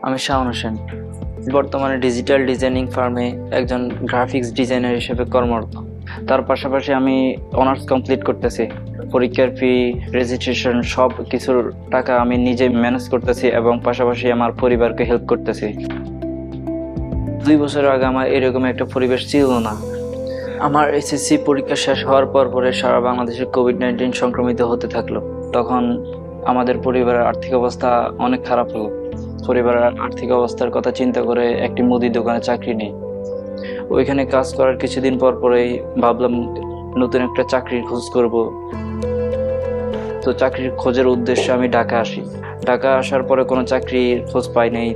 আমি শাওন হোসেন। বর্তমানে digital designing ফার্মে একজন গ্রাফিক্স ডিজাইনার হিসেবে কর্মরত। তার পাশাপাশি আমি অনার্স কমপ্লিট করতেছি। পরীক্ষার ফি, রেজিস্ট্রেশন সব কিছুর টাকা আমি নিজে ম্যানেজ করতেছি এবং পাশাপাশি আমার পরিবারকে হেল্প করতেছি। 2 বছর আগে আমার এরকম একটা পরিবেশ ছিল না। আমার এসএসসি পরীক্ষা শেষ হওয়ার পরে সারা বাংলাদেশে কোভিড-19 সংক্রমিত হতে থাকলো। তখন আমাদের পরিবারের আর্থিক অবস্থা অনেক খারাপ হলো। পরিবারের আর্থিক অবস্থার কথা চিন্তা করে একটি মুদির দোকানে চাকরি নিই। ওইখানে কাজ করার কিছুদিন পরেই ভাবলাম নতুন একটা চাকরির খোঁজ করব। তো চাকরির খোঁজের উদ্দেশ্যে আমি ঢাকা আসি। ঢাকা আসার পরে কোনো চাকরির খোঁজ পাই নাই।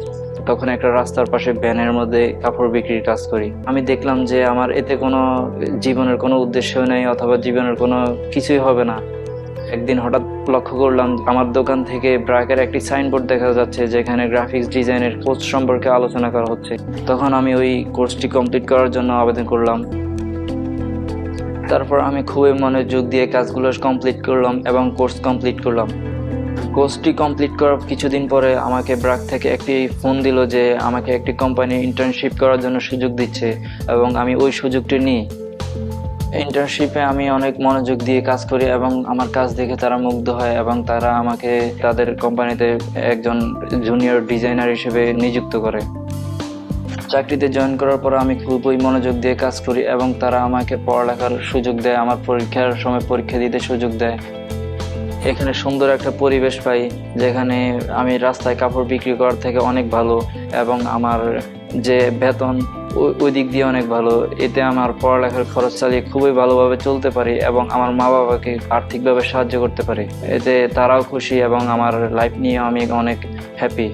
তখন একটা রাস্তার পাশে ভ্যানের মধ্যে কাপড় বিক্রির কাজ করি। আমি দেখলাম যে আমার এতে কোনো জীবনের কোনো উদ্দেশ্য নেই অথবা জীবনের কোনো কিছুই হবে না। একদিন হঠাৎ লক্ষ্য করলাম আমার দোকান থেকে ব্র্যাকের একটি সাইনবোর্ড দেখা যাচ্ছে যেখানে গ্রাফিক্স ডিজাইনের কোর্স সম্পর্কে আলোচনা করা হচ্ছে। তখন আমি ওই কোর্সটি কমপ্লিট করার জন্য আবেদন করলাম। তারপর আমি খুবই মনোযোগ দিয়ে কাজগুলো কমপ্লিট করলাম এবং কোর্স কমপ্লিট করলাম। কোর্সটি কমপ্লিট করার কিছুদিন পরে আমাকে ব্র্যাক থেকে একটি ফোন দিল যে আমাকে একটি কোম্পানি ইন্টার্নশিপ করার জন্য সুযোগ দিচ্ছে এবং আমি ওই সুযোগটি নিই। ইন্টার্নশিপে আমি অনেক মনোযোগ দিয়ে কাজ করি এবং আমার কাজ দেখে তারা মুগ্ধ হয় এবং তারা আমাকে তাদের কোম্পানিতে একজন জুনিয়র ডিজাইনার হিসেবে নিযুক্ত করে। চাকরিতে জয়েন করার পর আমি খুবই মনোযোগ দিয়ে কাজ করি এবং তারা আমাকে পড়ালেখার সুযোগ দেয়, আমার পরীক্ষার সময় পরীক্ষা দিতে সুযোগ দেয়। এখানে সুন্দর একটা পরিবেশ পাই যেখানে আমি রাস্তায় কাপড় বিক্রি করার থেকে অনেক ভালো এবং আমার যে বেতন ওই দিক দিয়ে অনেক ভালো। এতে আমার পড়ালেখার খরচ চালিয়ে খুবই ভালোভাবে চলতে পারি এবং আমার মা বাবাকে আর্থিকভাবে সাহায্য করতে পারি। এতে তারাও খুশি এবং আমার লাইফ নিয়ে আমি অনেক হ্যাপি।